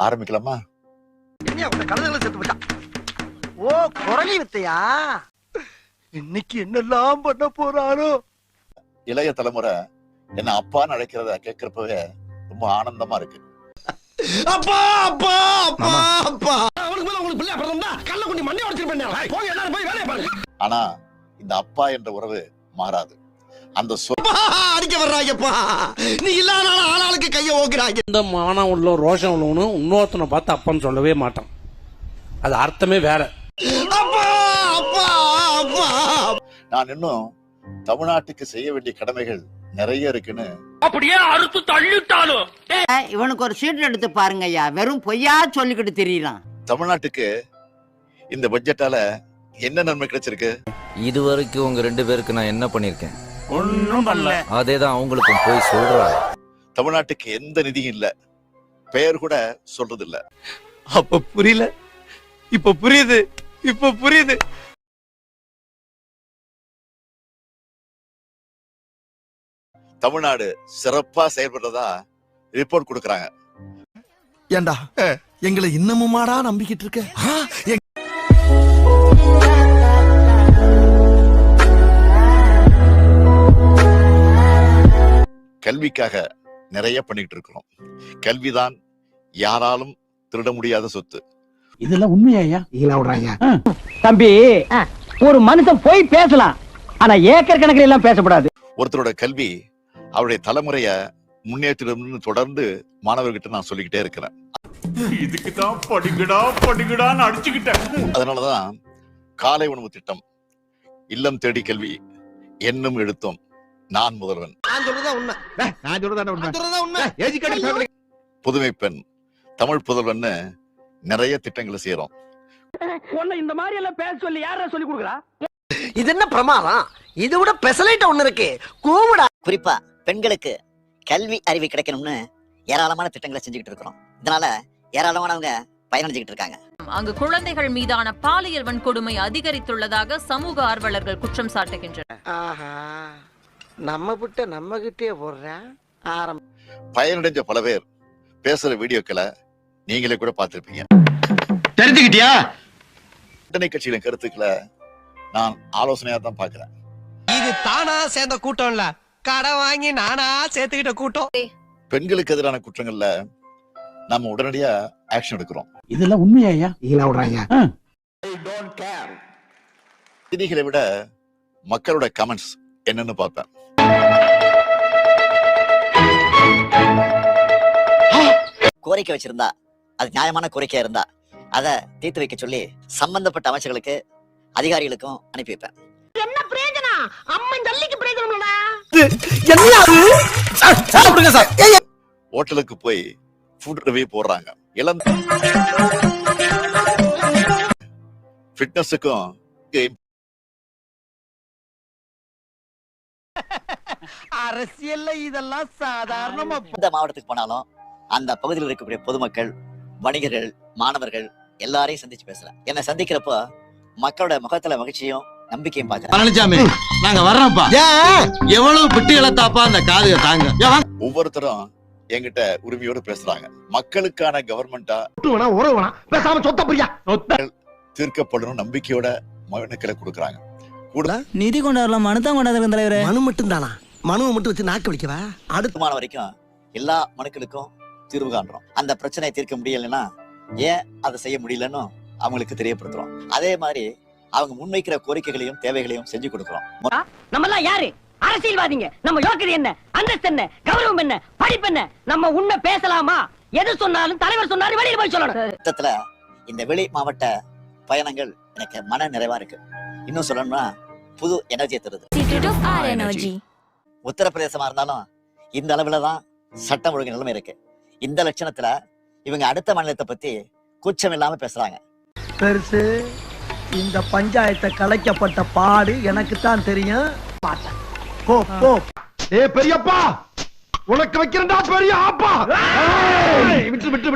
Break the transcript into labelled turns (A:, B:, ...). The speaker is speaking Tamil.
A: ஆரம்பிக்கலாமா?
B: ஓ, குரலி வித்தையா? இன்னைக்கு என்னெல்லாம் பண்ண போறாரோ?
A: இளைய தலைமுறை என்ன அப்பான்னு அழைக்கிறத கேட்கிறப்பவே ரொம்ப ஆனந்தமா இருக்கு.
B: அப்பா அப்பா அப்பா அப்பா. அவனுக்கு மேல உங்களுக்கு பிள்ளை பிறந்தா கல்ல கொண்டு மண்ணை உடைச்சிருப்பேன். போய் எல்லாரும் போய் வேலைய பாருங்க.
A: ஆனா இந்த அப்பா என்ற உறவு மாறாது. அந்த
B: அடிக்க வர்றாங்கப்பா. நீ இல்லாத ஆளாளுக்கு கைய ஓக்குறாங்க.
C: இந்த மானம் உள்ள ரோஷம் உள்ளவனும் இன்னொருத்தனை பார்த்து அப்பன்னு சொல்லவே மாட்டான். அது அர்த்தமே வேற.
B: அப்பா அப்பா அப்பா.
A: நான் இன்னும் தமிழ்நாட்டுக்கு செய்ய வேண்டிய கடமைகள் நிறைய இருக்குன்னு
C: அப்படியே அறுத்து தள்ளிட்டாலும்
D: இவனுக்கு ஒரு சீட் எடுத்து பாருங்க ஐயா. வெறும் பொய்யா சொல்லிக்கிட்டு தெரியலாம்.
A: தமிழ்நாட்டுக்கு இந்த பட்ஜெட்டால என்ன நன்மை கிடைச்சிருக்கு?
E: இதுவரைக்கும் உங்க 2 பேருக்கு நான் என்ன பண்ணிருக்கேன்?
C: ஒன்னும் பண்ணல.
E: அதேதான் அவங்களுக்கும் போய் சொல்றா.
A: தமிழ்நாட்டுக்கு எந்த நிதியும் இல்ல, பெயர் கூட சொல்றது இல்ல.
F: அப்ப புரியல, இப்ப புரியுது, இப்ப புரியுது.
A: தமிழ்நாடு சிறப்பா செயல்படுறதா ரிப்போர்ட் கொடுக்கறாங்க.
B: ஏண்டா எங்களை இன்னமுமாடா நம்பிக்கிட்டு இருக்க?
A: கல்விக்காக நிறைய பண்ணிட்டு இருக்கிறோம். கல்விதான் யாராலும் திருட முடியாத சொத்து.
C: இதெல்லாம் உண்மையா?
G: தம்பி, ஒரு மனுஷன் போய் பேசலாம், ஆனா ஏக்கர் கணக்கில் எல்லாம் பேசக்கூடாது.
A: ஒருத்தரோட கல்வி அவருடைய தலைமுறைய முன்னேற்றம்னு தொடர்ந்து மாணவர்கிட்ட நான் சொல்லிக்கிட்டே இருக்கிறேன்.
F: இதுக்குதான் படிக்கடா படிக்கடான்னு அடிச்சுக்கிட்டேன்.
A: அதனாலதான் காலை உணவு திட்டம், இல்லம் தேடி கல்வி, எண்ணும் எழுத்தும், நான் முதல்வன், புதுமை பெண், தமிழ் புதல்வன் நிறைய திட்டங்களை செய்யறோம்.
G: இந்த மாதிரி எல்லாம் பேச சொல்லி யாரா சொல்லி கொடுக்குறா?
B: இது என்ன பிரமாதம்? இது விட பெசலைட் ஒண்ணு இருக்கு. கூவுடா.
H: குறிப்பா பெண்களுக்கு கல்வி அறிவு கிடைக்கணும்னு ஏராளமான திட்டங்களை செஞ்சுக்கிட்டு இருக்கிறோம். இதனால ஏராளமானவங்க பயனடைஞ்சுக்கிட்டு இருக்காங்க.
I: அங்கு குழந்தைகள் மீதான பாலியல் வன்கொடுமை அதிகரித்துள்ளதாக சமூக ஆர்வலர்கள் குற்றம் சாட்டுகின்றனர்.
B: நம்ம விட்ட நம்ம கிட்டே போடுறேன்.
A: பயனடைஞ்ச பல பேர் பேசுற வீடியோக்களை நீங்களே கூட பார்த்திருப்பீங்க.
F: தெரிஞ்சுக்கிட்டியா?
A: கூட்டணி கட்சிகளின் கருத்துக்களை நான் ஆலோசனையா தான் பாக்குறேன்.
B: இது தானா சேர்ந்த கூட்டம் இல்ல, கடை வாங்கி நானா சேர்த்துக்கிட்ட கூட்டம்.
A: பெண்களுக்கு எதிரான குற்றங்கள்ல நம்ம உடனடியா ஆக்ஷன் எடுக்கிறோம்.
C: இதெல்லாம் உண்மையா?
A: செய்திகளை விட மக்களோட கமெண்ட்ஸ் என்னன்னு பார்ப்பேன்.
H: கோரிக்கை வச்சிருந்தா, அது நியாயமான கோரிக்கையா இருந்தா அதை தீர்த்து வைக்க சொல்லி சம்பந்தப்பட்ட அமைச்சர்களுக்கு அதிகாரிகளுக்கும் அனுப்பி வைப்பேன்.
B: என்ன பிரயோஜனம்? அம்மன் ஜல்லிக்கு பிரயோஜனம்டா.
A: ஹோட்டலுக்கு போய் ஃபுட் ரிவ்யூ போடுறாங்க. இளம் ஃபிட்னஸுக்கும்
B: அரசியல்ல இதெல்லாம் சாதாரணமா.
H: எந்த மாவட்டத்துக்கு போனாலும் அந்த பகுதியில் இருக்கக்கூடிய பொதுமக்கள், வணிகர்கள், மாணவர்கள் எல்லாரையும் சந்திச்சு பேசுறேன். என்னை சந்திக்கிறப்போ மக்களோட முகத்துல மகிழ்ச்சியும் நம்பிக்கையும் பாக்குறேன்.
F: பழனிசாமி, நாங்க வர்றோம்ப்பா. எவ்வளவு பிட்டு இழத்தாப்பா அந்த காதுக தாங்க.
A: ஒவ்வொருத்தரும் என்கிட்ட உரிமையோடு பேசுறாங்க. மக்களுக்கான கவர்மெண்டா
B: பேசாம சொத்த புரியா
A: தீர்க்கப்படணும் நம்பிக்கையோட மனுக்களை கொடுக்கறாங்க.
G: நிதி கொண்டாடலாம், மனு தான் கொண்டாடுற தலைவரே.
B: மனு மட்டும் தானா? மனுவை மட்டும் வச்சு நாக்க வலிக்கவா?
H: அடுத்தமான வரைக்கும் எல்லா மனுக்களுக்கும் தீர்வு காண்றோம். அந்த பிரச்சனையை தீர்க்க முடியலன்னா ஏன் அதை செய்ய முடியலன்னு அவங்களுக்கு தெரியப்படுத்துறோம். அதே மாதிரி அவங்க முன்வைக்கிற கோரிக்கைகளையும் தேவைகளையும் செஞ்சு கொடுக்கிறோம்.
G: நம்ம எல்லாம் யாரு? அரசியல்வாதிங்க. நம்ம யோக்கியது என்ன, அந்தஸ்து என்ன, கௌரவம் என்ன, படிப்பு என்ன? நம்ம உண்மை பேசலாமா? எது சொன்னாலும் தலைவர் சொன்னாரு வெளியில போய் சொல்லணும்.
H: மொத்தத்துல இந்த வெளி மாவட்ட பயணங்கள் எனக்கு மன நிறைவா இருக்கு. இன்னும் சொல்லணும்னா புது எனர்ஜியை தருது. உத்தரப்பிரதேசமா இருந்தாலும் இந்த அளவுல தான் சட்டம் ஒழுங்கு நிலைமை இருக்கு. இந்த லட்சணத்துல இவங்க அடுத்த மாநிலத்தை பத்தி கூச்சம் இல்லாம பேசுறாங்க.
B: பெருசு, இந்த பஞ்சாயத்தை கலைக்கப்பட்ட பாடு எனக்கு தான் தெரியும். போ போ. பெரியப்பா, உனக்கு வைக்கிறேன்டா பெரிய ஆப்பா. விட்டு விட்டு விட்டு.